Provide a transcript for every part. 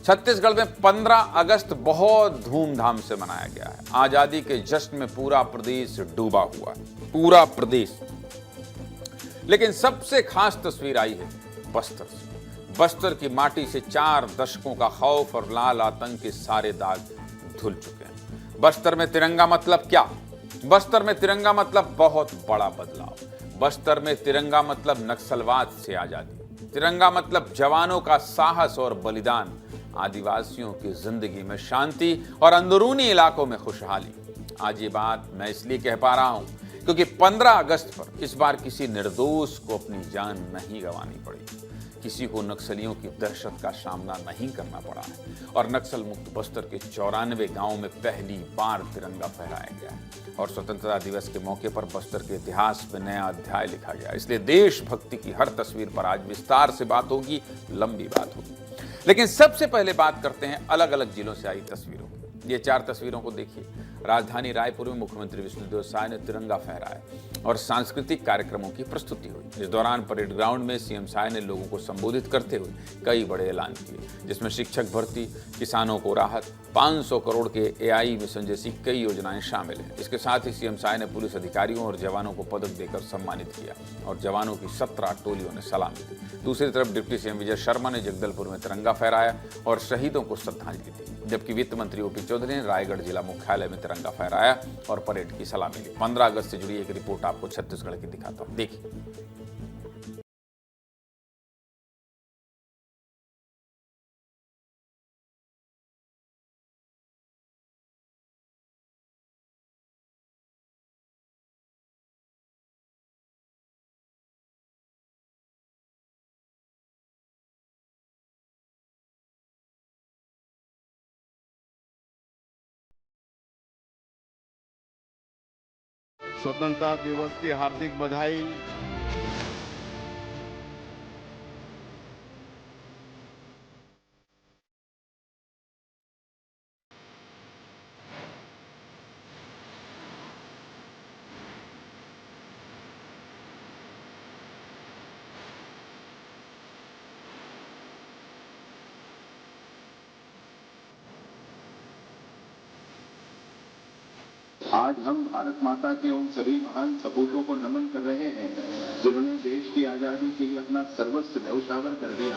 छत्तीसगढ़ में 15 अगस्त बहुत धूमधाम से मनाया गया है। आजादी के जश्न में पूरा प्रदेश डूबा हुआ है, पूरा प्रदेश। लेकिन सबसे खास तस्वीर आई है बस्तर से। बस्तर की माटी से 4 दशकों का खौफ और लाल आतंक के सारे दाग धुल चुके हैं। बस्तर में तिरंगा मतलब क्या? बस्तर में तिरंगा मतलब बहुत बड़ा बदलाव। बस्तर में तिरंगा मतलब नक्सलवाद से आजादी। तिरंगा मतलब जवानों का साहस और बलिदान, आदिवासियों की जिंदगी में शांति और अंदरूनी इलाकों में खुशहाली। आज ये बात मैं इसलिए कह पा रहा हूं क्योंकि 15 अगस्त पर इस बार किसी निर्दोष को अपनी जान नहीं गंवानी पड़ी, किसी को नक्सलियों की दहशत का सामना नहीं करना पड़ा है और नक्सल मुक्त बस्तर के 94 गांवों में पहली बार तिरंगा फहराया गया है और स्वतंत्रता दिवस के मौके पर बस्तर के इतिहास में नया अध्याय लिखा गया। इसलिए देशभक्ति की हर तस्वीर पर आज विस्तार से बात होगी, लंबी बात होगी। लेकिन सबसे पहले बात करते हैं अलग अलग जिलों से आई तस्वीरों की। ये 4 तस्वीरों को देखिए। राजधानी रायपुर में मुख्यमंत्री विष्णुदेव साय ने तिरंगा फहराया और सांस्कृतिक कार्यक्रमों की प्रस्तुति हुई। इस दौरान परेड ग्राउंड में सीएम साय ने लोगों को संबोधित करते हुए कई बड़े ऐलान किए, जिसमें शिक्षक भर्ती, किसानों को राहत, 500 करोड़ के एआई मिशन जैसी कई योजनाएं शामिल हैं। इसके साथ ही सीएम साय ने पुलिस अधिकारियों और जवानों को पदक देकर सम्मानित किया और जवानों की 17 टोलियों ने सलामी दी। दूसरी तरफ डिप्टी सीएम विजय शर्मा ने जगदलपुर में तिरंगा फहराया और शहीदों को श्रद्धांजलि दी, जबकि वित्त मंत्री ओपी चौधरी ने रायगढ़ जिला मुख्यालय में तिरंगा फहराया और परेड की सलामी ली। 15 अगस्त से जुड़ी एक रिपोर्ट आपको छत्तीसगढ़ की दिखाता हूं, देखिए। स्वतंत्रता दिवस की हार्दिक बधाई। आज हम भारत माता के उन सभी महान सपूतों को नमन कर रहे हैं जिन्होंने देश की आजादी के लिए अपना सर्वस्व न्यौछावर कर दिया।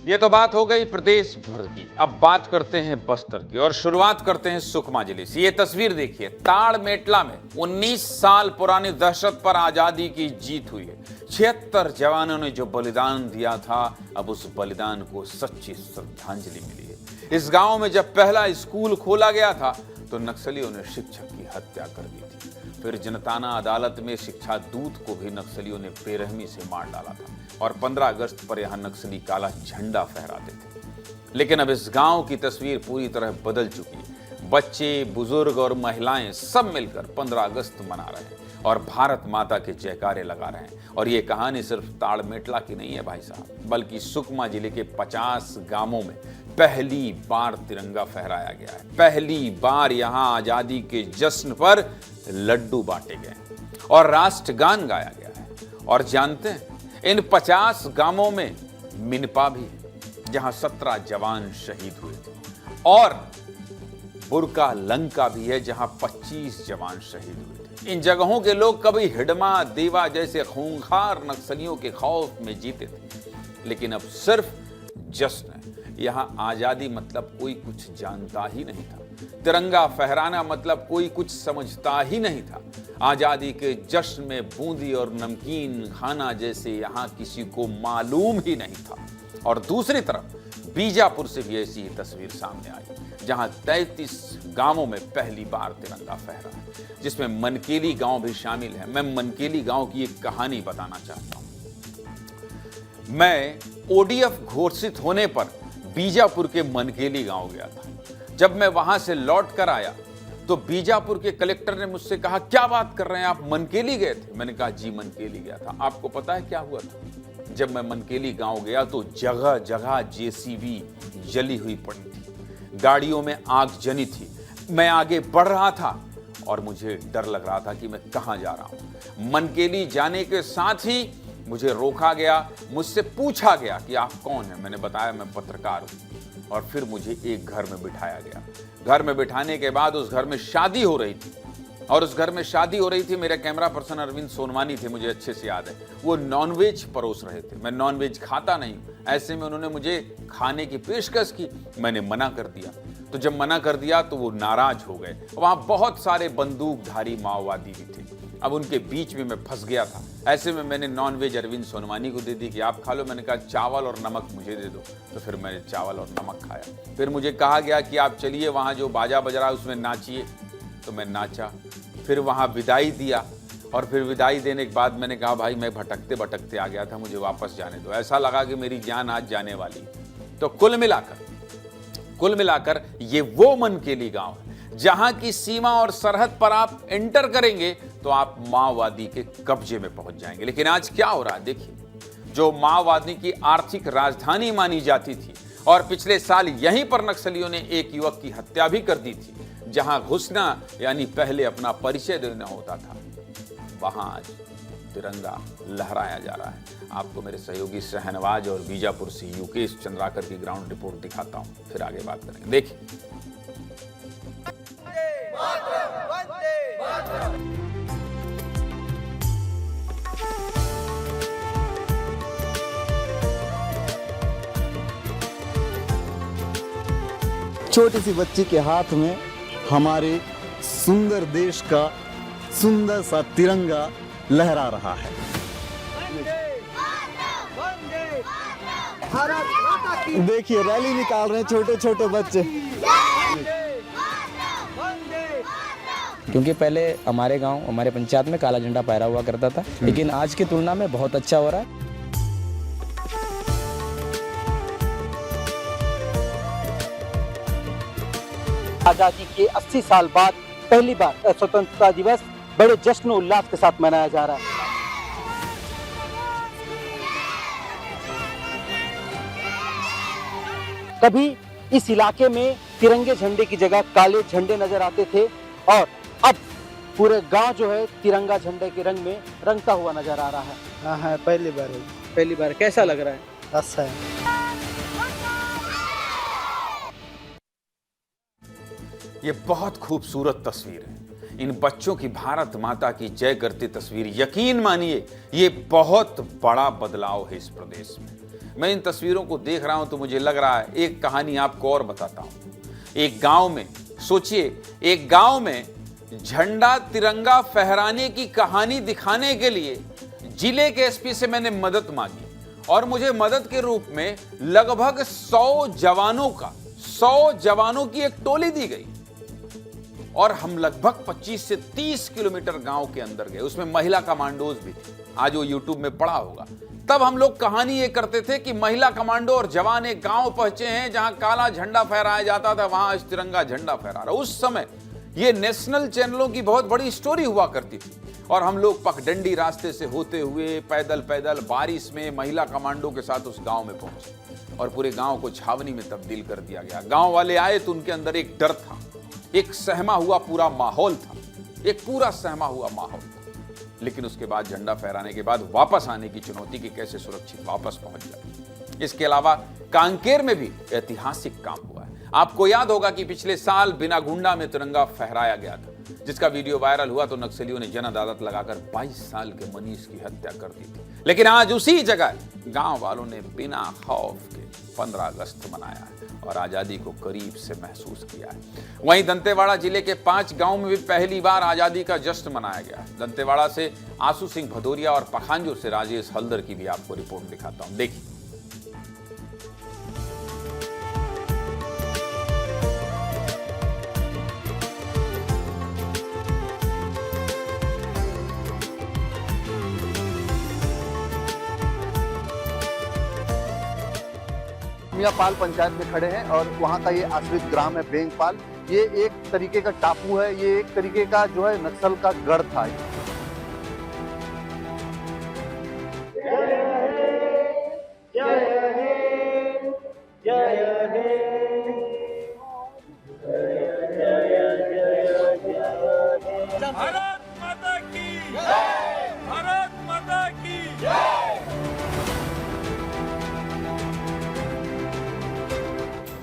ये तो बात हो गई प्रदेश भर की। अब बात करते हैं बस्तर की और शुरुआत करते हैं सुकमा जिले से। ये तस्वीर देखिए। ताड़मेटला में 19 साल पुरानी दहशत पर आजादी की जीत हुई है। 76 जवानों ने जो बलिदान दिया था, अब उस बलिदान को सच्ची श्रद्धांजलि मिली है। इस गांव में जब पहला स्कूल खोला गया था तो नक्सलियों ने शिक्षक की हत्या कर दी थी। फिर जनताना अदालत में शिक्षा दूत को भी नक्सलियों ने बेरहमी से मार डाला था और 15 अगस्त पर यहां नक्सली काला झंडा फहराते थे। लेकिन अब इस गांव की तस्वीर पूरी तरह बदल चुकी है। बच्चे, बुजुर्ग और महिलाएं सब मिलकर 15 अगस्त मना रहे हैं और भारत माता के जयकारे लगा रहे हैं। और ये कहानी सिर्फ ताड़मेटला की नहीं है भाई साहब, बल्कि सुकमा जिले के 50 गांवों में पहली बार तिरंगा फहराया गया है। पहली बार यहां आजादी के जश्न पर लड्डू बांटे गए और राष्ट्रगान गाया गया है। और जानते हैं, इन 50 गांवों में मिनपा भी है जहां 17 जवान शहीद हुए थे और बुरका लंका भी है जहां 25 जवान शहीद हुए थे। इन जगहों के लोग कभी हिडमा, देवा जैसे खूंखार नक्सलियों के खौफ में जीते थे, लेकिन अब सिर्फ जश्न है। यहां आजादी मतलब कोई कुछ जानता ही नहीं था। तिरंगा फहराना मतलब कोई कुछ समझता ही नहीं था। आजादी के जश्न में बूंदी और नमकीन खाना जैसे यहां किसी को मालूम ही नहीं था। और दूसरी तरफ बीजापुर से भी ऐसी तस्वीर सामने आई, जहां 33 गांवों में पहली बार तिरंगा फहरा, जिसमें मनकेली गांव भी शामिल है। मैं मनकेली गांव की एक कहानी बताना चाहता हूं। मैं ओडीएफ घोषित होने पर बीजापुर के मनकेली गांव गया था। जब मैं वहां से लौट कर आया तो बीजापुर के कलेक्टर ने मुझसे कहा, क्या बात कर रहे हैं आप, मनकेली गए थे? मैंने कहा जी मनकेली गया था। आपको पता है क्या हुआ था? जब मैं मनकेली गांव गया तो जगह जगह जेसीबी जली हुई पड़ी थी, गाड़ियों में आग जनी थी। मैं आगे बढ़ रहा था और मुझे डर लग रहा था कि मैं कहां जा रहा हूं। मनकेली जाने के साथ ही मुझे रोका गया, मुझसे पूछा गया कि आप कौन हैं। मैंने बताया मैं पत्रकार हूं और फिर मुझे एक घर में बिठाया गया। घर में बिठाने के बाद उस घर में शादी हो रही थी और उस घर में शादी हो रही थी। मेरे कैमरा पर्सन अरविंद सोनवानी थे, मुझे अच्छे से याद है। वो नॉनवेज परोस रहे थे। मैं नॉनवेज खाता नहीं, ऐसे में उन्होंने मुझे खाने की पेशकश की, मैंने मना कर दिया। तो जब मना कर दिया तो वो नाराज हो गए। वहां बहुत सारे बंदूकधारी माओवादी भी थे। अब उनके बीच में मैं फंस गया था। ऐसे में मैंने नॉनवेज अरविंद सोनवानी को दे दी कि आप खा लो। मैंने कहा चावल और नमक मुझे दे दो, तो फिर मैंने चावल और नमक खाया। फिर मुझे कहा गया कि आप चलिए वहाँ जो बाजा बज रहा है उसमें नाचिए, तो मैं नाचा। फिर वहाँ विदाई दिया और फिर विदाई देने के बाद मैंने कहा भाई मैं भटकते भटकते आ गया था, मुझे वापस जाने दो। ऐसा लगा कि मेरी जान आज जाने वाली। तो कुल मिलाकर ये वो मनकेली गांव है जहां की सीमा और सरहद पर आप एंटर करेंगे तो आप माओवादी के कब्जे में पहुंच जाएंगे। लेकिन आज क्या हो रहा है देखिए, जो माओवादी की आर्थिक राजधानी मानी जाती थी और पिछले साल यहीं पर नक्सलियों ने एक युवक की हत्या भी कर दी थी, जहां घुसना यानी पहले अपना परिचय देना होता था, वहां आज तिरंगा लहराया जा रहा है। आपको मेरे सहयोगी शहनवाज और बीजापुर से युकेश चंद्राकर की ग्राउंड रिपोर्ट दिखाता हूं, फिर आगे बात करेंगे। देखिए, छोटी सी बच्ची के हाथ में हमारे सुंदर देश का सुंदर सा तिरंगा लहरा रहा है। देखिए रैली निकाल रहे हैं छोटे छोटे बच्चे। क्योंकि पहले हमारे गांव, हमारे पंचायत में काला झंडा फहरा हुआ करता था, लेकिन आज की तुलना में बहुत अच्छा हो रहा है। आजादी के 80 साल बाद पहली बार स्वतंत्रता दिवस बड़े जश्न उल्लास के साथ मनाया जा रहा है। कभी इस इलाके में तिरंगे झंडे की जगह काले झंडे नजर आते थे और अब पूरे गांव जो है तिरंगा झंडे के रंग में रंगता हुआ नजर आ रहा है। हाँ, पहली बार है। पहली बार कैसा लग रहा है? अच्छा है। ये बहुत खूबसूरत तस्वीर है। इन बच्चों की भारत माता की जय करती तस्वीर, यकीन मानिए ये बहुत बड़ा बदलाव है इस प्रदेश में। मैं इन तस्वीरों को देख रहा हूं तो मुझे लग रहा है, एक कहानी आपको और बताता हूं। एक गांव में, सोचिए, एक गांव में झंडा तिरंगा फहराने की कहानी दिखाने के लिए जिले के एसपी से मैंने मदद मांगी और मुझे मदद के रूप में लगभग 100 जवानों की एक टोली दी गई और हम लगभग 25 से 30 किलोमीटर गांव के अंदर गए। उसमें महिला कमांडोज भी थी, आज वो यूट्यूब में पड़ा होगा। तब हम लोग कहानी ये करते थे कि महिला कमांडो और जवान एक गांव पहुंचे हैं जहां काला झंडा फहराया जाता था, वहां आज तिरंगा झंडा फहरा रहा। उस समय ये नेशनल चैनलों की बहुत बड़ी स्टोरी हुआ करती थी और हम लोग पगडंडी रास्ते से होते हुए पैदल बारिश में महिला कमांडो के साथ उस गांव में पहुंचे और पूरे गांव को छावनी में तब्दील कर दिया गया। गांव वाले आए तो उनके अंदर एक डर था, एक सहमा हुआ पूरा माहौल था, एक पूरा सहमा हुआ माहौल था। लेकिन उसके बाद झंडा फहराने के बाद वापस आने की चुनौती की कैसे सुरक्षित वापस पहुंच जाए। इसके अलावा कांकेर में भी ऐतिहासिक काम हुआ है। आपको याद होगा कि पिछले साल बिनागुंडा में तिरंगा फहराया गया था, जिसका वीडियो वायरल हुआ तो नक्सलियों ने जन अदालत लगाकर 22 साल के मनीष की हत्या कर दी थी। लेकिन आज उसी जगह गांव वालों ने बिना खौफ के 15 अगस्त मनाया है और आजादी को करीब से महसूस किया है। वहीं दंतेवाड़ा जिले के 5 गांव में भी पहली बार आजादी का जश्न मनाया गया है। दंतेवाड़ा से आंसू सिंह भदौरिया और पखांजूर से राजेश हल्दर की भी आपको रिपोर्ट दिखाता हूं, देखिए। मियापाल पंचायत में खड़े हैं और वहाँ का ये आश्रित ग्राम है बेंगपाल। ये एक तरीके का टापू है, ये एक तरीके का जो है नक्सल का गढ़ था। भारत माता की जय! भारत माता की जय!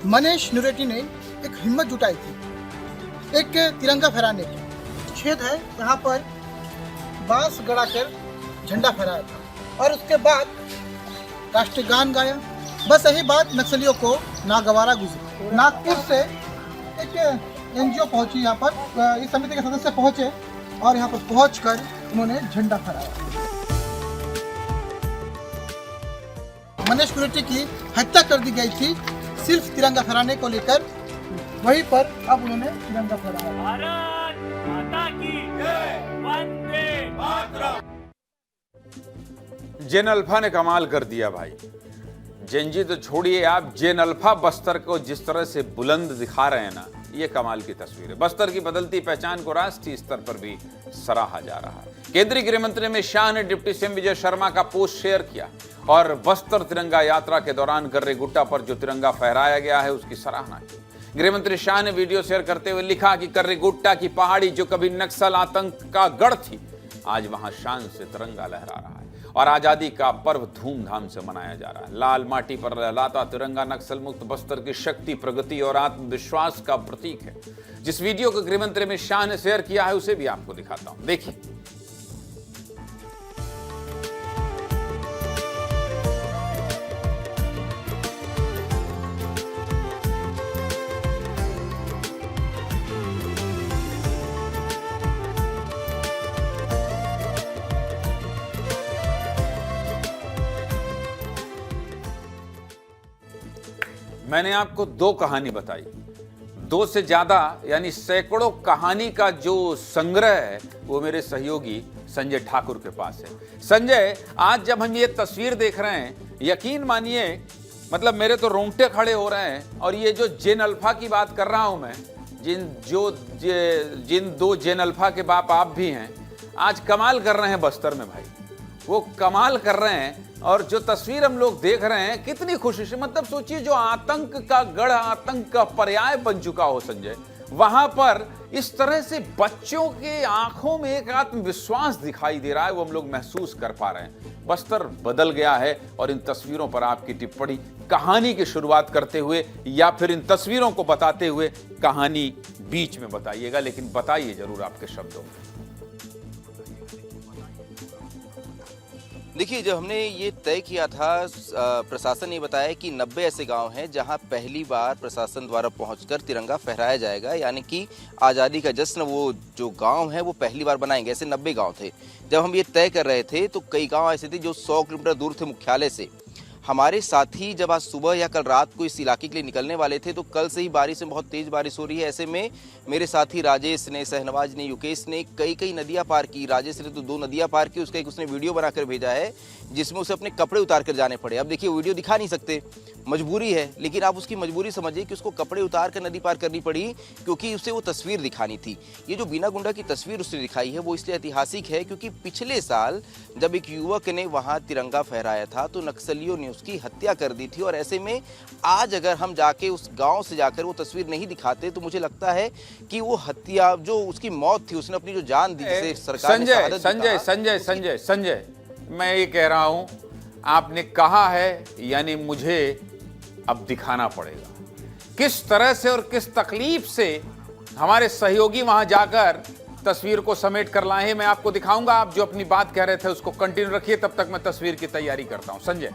मनीष नुरेटी ने एक हिम्मत जुटाई थी एक तिरंगा फहराने की। छेद है यहाँ पर बांस गड़ाकर झंडा फहराया था और उसके बाद राष्ट्रीय गान गाया। बस यही बात नक्सलियों को नागवारा गुजरी। नागपुर से एक एनजीओ पहुंची यहाँ पर, इस समिति के सदस्य पहुंचे और यहाँ पर पहुंचकर उन्होंने झंडा फहराया। मनीष नुरेटी की हत्या कर दी गई थी सिर्फ तिरंगा फहराने को लेकर, वहीं पर अब उन्होंने तिरंगा फहराया। भारत माता की जय, वंदे मातरम। जेन अल्फा ने कमाल कर दिया भाई। जेनजी तो छोड़िए, आप जेन अल्फा बस्तर को जिस तरह से बुलंद दिखा रहे हैं ना, ये कमाल की तस्वीर है। बस्तर की बदलती पहचान को राष्ट्रीय स्तर पर भी सराहा जा रहा है। केंद्रीय गृह मंत्री अमित शाह ने डिप्टी सीएम विजय शर्मा का पोस्ट शेयर किया और बस्तर तिरंगा यात्रा के दौरान कर्रीगुट्टा पर जो तिरंगा फहराया गया है उसकी सराहना की। गृह मंत्री शाह ने वीडियो शेयर करते हुए लिखा कि कर्रीगुट्टा की पहाड़ी जो कभी नक्सल आतंक का गढ़ थी, आज वहां शान से तिरंगा लहरा रहा है और आजादी का पर्व धूमधाम से मनाया जा रहा है। लाल माटी पर लहराता तिरंगा नक्सल मुक्त बस्तर की शक्ति, प्रगति और आत्मविश्वास का प्रतीक है। जिस वीडियो को गृह मंत्री अमित शाह ने शेयर किया है उसे भी आपको दिखाता हूं, देखिए। मैंने आपको दो कहानी बताई, दो से ज्यादा यानी सैकड़ों कहानी का जो संग्रह है वो मेरे सहयोगी संजय ठाकुर के पास है। संजय, आज जब हम ये तस्वीर देख रहे हैं, यकीन मानिए मतलब मेरे तो रोंगटे खड़े हो रहे हैं। और ये जो जेन अल्फा की बात कर रहा हूं मैं, जिन दो जेन अल्फा के बाप आप भी हैं, आज कमाल कर रहे हैं बस्तर में भाई, वो कमाल कर रहे हैं। और जो तस्वीर हम लोग देख रहे हैं कितनी खुशी से, मतलब सोचिए जो आतंक का गढ़, आतंक का पर्याय बन चुका हो संजय, वहां पर इस तरह से बच्चों के आंखों में एक आत्मविश्वास दिखाई दे रहा है, वो हम लोग महसूस कर पा रहे हैं। बस्तर बदल गया है। और इन तस्वीरों पर आपकी टिप्पणी, कहानी की शुरुआत करते हुए या फिर इन तस्वीरों को बताते हुए कहानी बीच में बताइएगा, लेकिन बताइए जरूर आपके शब्दों में। देखिए, जब हमने ये तय किया था, प्रशासन ने बताया कि 90 ऐसे गांव हैं जहां पहली बार प्रशासन द्वारा पहुंचकर तिरंगा फहराया जाएगा, यानी कि आज़ादी का जश्न वो जो गांव है वो पहली बार बनाएंगे। ऐसे 90 गांव थे। जब हम ये तय कर रहे थे तो कई गांव ऐसे थे जो 100 किलोमीटर दूर थे मुख्यालय से। हमारे साथी जब आज सुबह या कल रात को इस इलाके के लिए निकलने वाले थे तो कल से ही बारिश में बहुत तेज़ बारिश हो रही है। ऐसे में मेरे साथी राजेश ने, शहनवाज ने, युकेश ने कई नदियां पार की। राजेश ने तो 2 नदियां पार की। उसका एक उसने वीडियो बनाकर भेजा है जिसमें उसे अपने कपड़े उतार कर जाने पड़े। अब देखिए, वीडियो दिखा नहीं सकते, मजबूरी है, लेकिन आप उसकी मजबूरी समझिए कि उसको कपड़े उतार कर नदी पार करनी पड़ी क्योंकि उसे वो तस्वीर दिखानी थी। ये जो बीना गुंडा की तस्वीर उसने दिखाई है वो इसलिए ऐतिहासिक है क्योंकि पिछले साल जब एक युवक ने वहाँ तिरंगा फहराया था तो नक्सलियों ने उसकी हत्या कर दी थी। और ऐसे में आज अगर हम जाके उस गांव से जाकर वो तस्वीर नहीं दिखाते तो मुझे लगता है कि वो हत्या, जो उसकी मौत थी, उसने अपनी जो जान दी, जिसे सरकार ने शहादत दी। संजय, मैं ये कह रहा हूं, आपने कहा है यानी मुझे अब दिखाना पड़ेगा किस तरह से और किस तकलीफ से हमारे सहयोगी वहां जाकर तस्वीर को समेट कर लाए हैं। मैं आपको दिखाऊंगा। आप जो अपनी बात कह रहे थे उसको कंटिन्यू रखिए, तब तक मैं तस्वीर की तैयारी करता हूं। संजय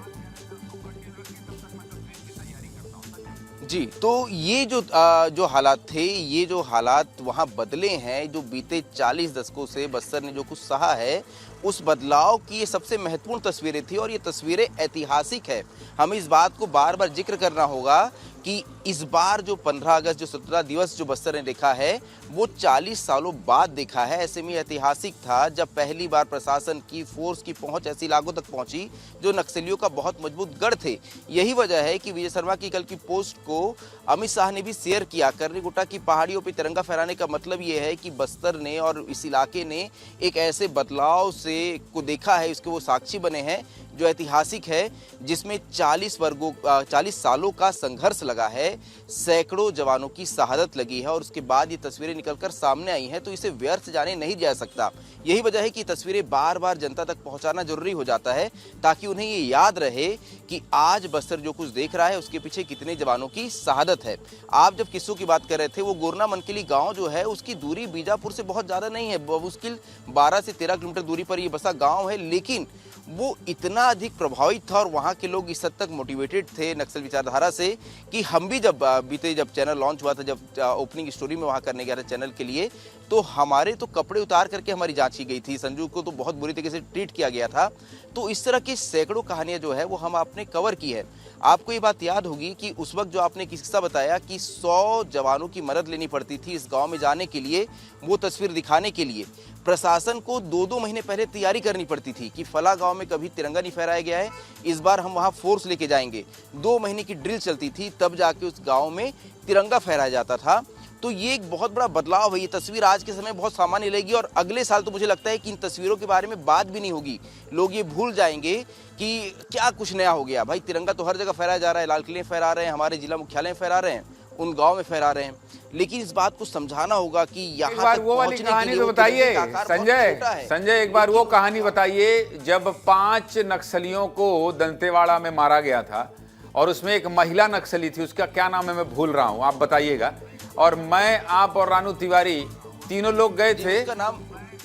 जी, तो ये जो हालात थे, ये जो हालात वहाँ बदले हैं, जो बीते 40 दशकों से बस्तर ने जो कुछ सहा है, उस बदलाव की ये सबसे महत्वपूर्ण तस्वीरें थी और ये तस्वीरें ऐतिहासिक है। हमें इस बात को बार बार जिक्र करना होगा कि इस बार जो 15 अगस्त, जो 17 दिवस जो बस्तर ने देखा है वो 40 सालों बाद देखा है। ऐसे में ऐतिहासिक था जब पहली बार प्रशासन की फोर्स की पहुंच ऐसी इलाकों तक पहुंची जो नक्सलियों का बहुत मजबूत गढ़ थे। यही वजह है कि विजय शर्मा की कल की पोस्ट को अमित शाह ने भी शेयर किया। कर्रीगुट्टा की पहाड़ियों पर तिरंगा फहराने का मतलब ये है कि बस्तर ने और इस इलाके ने एक ऐसे बदलाव से को देखा है, इसके वो साक्षी बने हैं जो ऐतिहासिक है, जिसमें 40 सालों का संघर्ष लगा है, सैकड़ों जवानों की शहादत लगी है और उसके बाद ये तस्वीरें निकलकर सामने आई हैं, तो इसे व्यर्थ जाने नहीं जा सकता। यही वजह है कि तस्वीरें बार बार जनता तक पहुंचाना जरूरी हो जाता है, ताकि उन्हें ये याद रहे कि आज बस्तर जो कुछ देख रहा है उसके पीछे कितने जवानों की शहादत है। आप जब किस्सों की बात कर रहे थे, वो गोरना मनकेली गांव जो है उसकी दूरी बीजापुर से बहुत ज़्यादा नहीं है, मुश्किल 12 से 13 किलोमीटर दूरी पर ये बसा गाँव है, लेकिन वो इतना अधिक प्रभावित था और वहाँ के लोग इस हद तक मोटिवेटेड थे नक्सल विचारधारा से कि हम भी जब चैनल लॉन्च हुआ था, जब ओपनिंग स्टोरी में वहाँ करने गया था चैनल के लिए, तो हमारे तो कपड़े उतार करके हमारी जांच की गई थी। संजू को तो बहुत बुरी तरीके से ट्रीट किया गया था। तो इस तरह की सैकड़ों कहानियाँ जो है वो हम आपने कवर की है। आपको ये बात याद होगी कि उस वक्त जो आपने किस्सा बताया कि 100 जवानों की मदद लेनी पड़ती थी इस गांव में जाने के लिए, वो तस्वीर दिखाने के लिए प्रशासन को 2-2 महीने पहले तैयारी करनी पड़ती थी कि फला गांव में कभी तिरंगा नहीं फहराया गया है, इस बार हम वहां फोर्स लेके जाएंगे। 2 महीने की ड्रिल चलती थी, तब जाके उस गांव में तिरंगा फहराया जाता था। तो ये एक बहुत बड़ा बदलाव है। ये तस्वीर आज के समय बहुत सामान्य लगेगी और अगले साल तो मुझे लगता है कि इन तस्वीरों के बारे में बात भी नहीं होगी। लोग ये भूल जाएंगे कि क्या कुछ नया हो गया। भाई तिरंगा तो हर जगह फहराया जा रहा है, लाल किले में फहरा रहे हैं, हमारे जिला मुख्यालय में फहरा रहे हैं, उन गांव में फहरा रहे हैं, लेकिन इस बात को समझाना होगा कि यहाँ तक वो वाली कहानी तो बताइए संजय, एक बार वो कहानी बताइए जब 5 नक्सलियों को दंतेवाड़ा में मारा गया था और उसमें एक महिला नक्सली थी, उसका क्या नाम है मैं भूल रहा हूँ, आप बताइएगा। और मैं, आप और रानू तिवारी तीनों लोग गए थे, उसका नाम,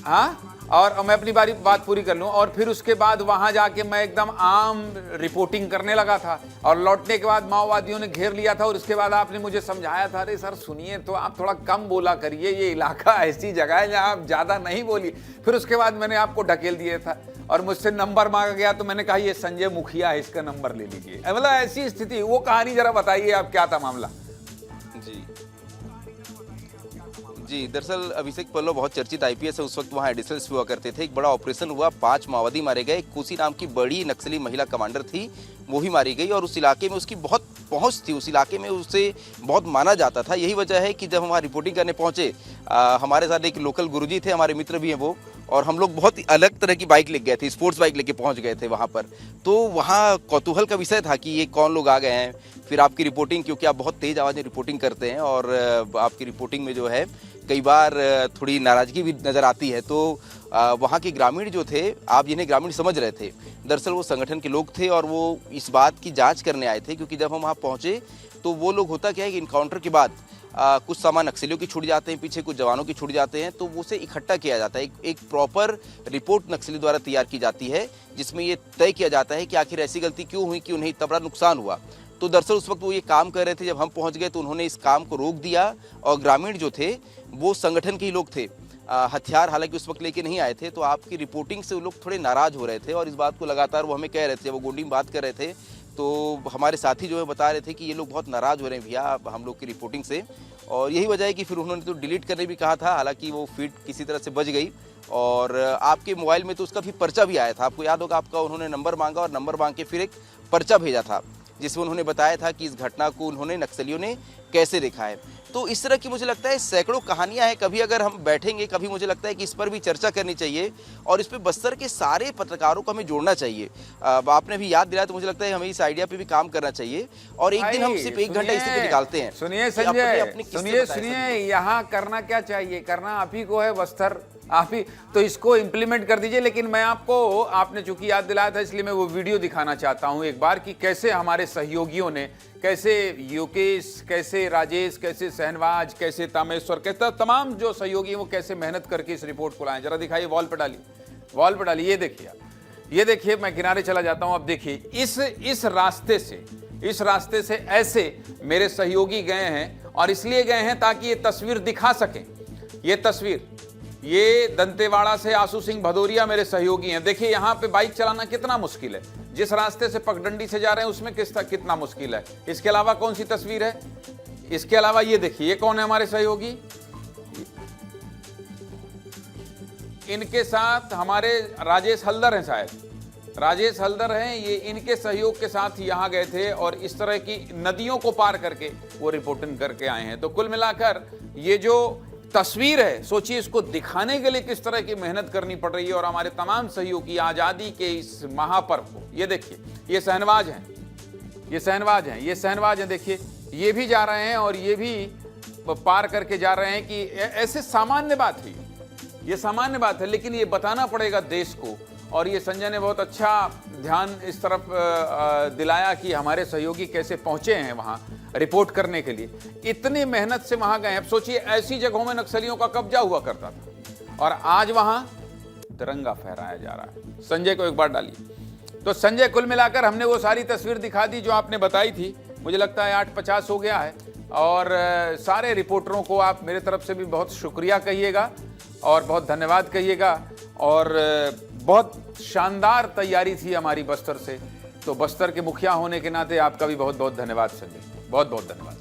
हाँ, और मैं अपनी बात पूरी कर लूं। और फिर उसके बाद वहां जाके मैं एकदम आम रिपोर्टिंग करने लगा था और लौटने के बाद माओवादियों ने घेर लिया था और उसके बाद आपने मुझे समझाया था, अरे सर सुनिए तो आप थोड़ा कम बोला करिए, ये इलाका ऐसी जगह है जहां आप ज्यादा नहीं बोलिए। फिर उसके बाद मैंने आपको ढकेल दिया था और मुझसे नंबर मांगा गया तो मैंने कहा ये संजय मुखिया है, इसका नंबर ले लीजिए। मतलब ऐसी स्थिति, वो कहानी जरा बताइए आप, क्या था मामला? जी, दरअसल अभिषेक पल्लव बहुत चर्चित आईपीएस है, उस वक्त वहाँ एडिशनल हुआ करते थे। एक बड़ा ऑपरेशन हुआ, 5 माओवादी मारे गए। कुशी नाम की बड़ी नक्सली महिला कमांडर थी, वो ही मारी गई और उस इलाके में उसकी बहुत पहुंच थी, उस इलाके में उसे बहुत माना जाता था। यही वजह है कि जब हम वहाँ रिपोर्टिंग करने पहुंचे, हमारे साथ एक लोकल गुरुजी थे, हमारे मित्र भी हैं वो, और हम लोग बहुत ही अलग तरह की बाइक लेके गए थे, स्पोर्ट्स बाइक लेके पहुंच गए थे वहाँ पर। तो वहाँ कौतूहल का विषय था कि ये कौन लोग आ गए हैं। फिर आपकी रिपोर्टिंग, क्योंकि आप बहुत तेज़ आवाज़ में रिपोर्टिंग करते हैं और आपकी रिपोर्टिंग में जो है कई बार थोड़ी नाराज़गी भी नज़र आती है, तो वहाँ के ग्रामीण जो थे, आप जिन्हें ग्रामीण समझ रहे थे, दरअसल वो संगठन के लोग थे और वो इस बात की जांच करने आए थे। क्योंकि जब हम वहाँ पहुँचे तो वो लोग, होता क्या है कि इनकाउंटर के बाद कुछ सामान नक्सलियों की छूट जाते हैं, पीछे कुछ जवानों की छूट जाते हैं, तो उसे इकट्ठा किया जाता है। एक प्रॉपर रिपोर्ट नक्सली द्वारा तैयार की जाती है, जिसमें ये तय किया जाता है कि आखिर ऐसी गलती क्यों हुई कि उन्हें इतना बड़ा नुकसान हुआ। तो दरअसल उस वक्त वो ये काम कर रहे थे, जब हम पहुंच गए तो उन्होंने इस काम को रोक दिया और ग्रामीण जो थे वो संगठन के ही लोग थे, हथियार हालांकि उस वक्त लेके नहीं आए थे। तो आपकी रिपोर्टिंग से वो लोग थोड़े नाराज़ हो रहे थे और इस बात को लगातार वो हमें कह रहे थे। जब वो गोंडी में बात कर रहे थे तो हमारे साथी जो है बता रहे थे कि ये लोग बहुत नाराज़ हो रहे हैं भैया हम लोग की रिपोर्टिंग से। और यही वजह है कि फिर उन्होंने तो डिलीट करने भी कहा था, हालांकि वो फीड किसी तरह से बच गई। और आपके मोबाइल में तो उसका भी पर्चा भी आया था, आपको याद होगा, आपका उन्होंने नंबर मांगा और नंबर मांग के फिर एक पर्चा भेजा था, जिसमें उन्होंने बताया था कि इस घटना को उन्होंने नक्सलियों ने कैसे देखा है। तो इस तरह की मुझे लगता है सैकड़ों कहानियां हैं। कभी अगर हम बैठेंगे, कभी मुझे लगता है कि इस पर भी चर्चा करनी चाहिए और इस पे बस्तर के सारे पत्रकारों को हमें जोड़ना चाहिए। आपने भी याद दिलाया तो मुझे लगता है हमें इस आइडिया पे भी काम करना चाहिए और एक दिन हम सिर्फ 1 घंटा इसी पे निकालते हैं। सुनिए संजय, सुनिए, यहाँ करना क्या चाहिए, करना आप ही को है, बस्तर आप ही तो इसको इम्प्लीमेंट कर दीजिए। लेकिन मैं आपने चूंकि याद दिलाया था इसलिए मैं वो वीडियो दिखाना चाहता हूं एक बार कि कैसे हमारे सहयोगियों ने, कैसे योगेश, कैसे राजेश, कैसे सहनवाज, कैसे तामेश्वर, कैसे तमाम जो सहयोगी हैं वो कैसे मेहनत करके इस रिपोर्ट को लाए। जरा दिखाइए, वॉल पे डालिए, ये देखिए, मैं किनारे चला जाता हूं। अब देखिए इस रास्ते से ऐसे मेरे सहयोगी गए हैं और इसलिए गए हैं ताकि ये तस्वीर दिखा सकें। ये दंतेवाड़ा से आशु सिंह भदौरिया मेरे सहयोगी हैं। देखिए यहाँ पे बाइक चलाना कितना मुश्किल है, जिस रास्ते से पगडंडी से जा रहे हैं उसमें कितना मुश्किल है। इसके अलावा कौन सी तस्वीर है, इसके अलावा ये देखिए, ये कौन है हमारे सहयोगी, इनके साथ हमारे राजेश हल्दर हैं, शायद राजेश हल्दर हैं ये, इनके सहयोग के साथ यहाँ गए थे और इस तरह की नदियों को पार करके वो रिपोर्टिंग करके आए हैं। तो कुल मिलाकर ये जो तस्वीर है, सोचिए इसको दिखाने के लिए किस तरह की मेहनत करनी पड़ रही है। और हमारे तमाम सहयोगी आज़ादी के इस महापर्व को, ये देखिए, ये शहनवाज हैं, ये शहनवाज हैं, ये शहनवाज हैं, देखिए ये भी जा रहे हैं और ये भी पार करके जा रहे हैं कि ऐसे सामान्य बात है, ये सामान्य बात है, लेकिन ये बताना पड़ेगा देश को। और ये संजय ने बहुत अच्छा ध्यान इस तरफ दिलाया कि हमारे सहयोगी कैसे पहुंचे हैं वहां रिपोर्ट करने के लिए, इतनी मेहनत से वहां गए हैं। अब सोचिए ऐसी जगहों में नक्सलियों का कब्जा हुआ करता था और आज वहां तिरंगा फहराया जा रहा है। संजय को एक बार डालिए। तो संजय, कुल मिलाकर हमने वो सारी तस्वीर दिखा दी जो आपने बताई थी। मुझे लगता है 8:50 हो गया है और सारे रिपोर्टरों को आप मेरे तरफ से भी बहुत शुक्रिया कहिएगा और बहुत धन्यवाद कहिएगा। और बहुत शानदार तैयारी थी हमारी बस्तर से, तो बस्तर के मुखिया होने के नाते आपका भी बहुत बहुत धन्यवाद संजय, बहुत बहुत धन्यवाद।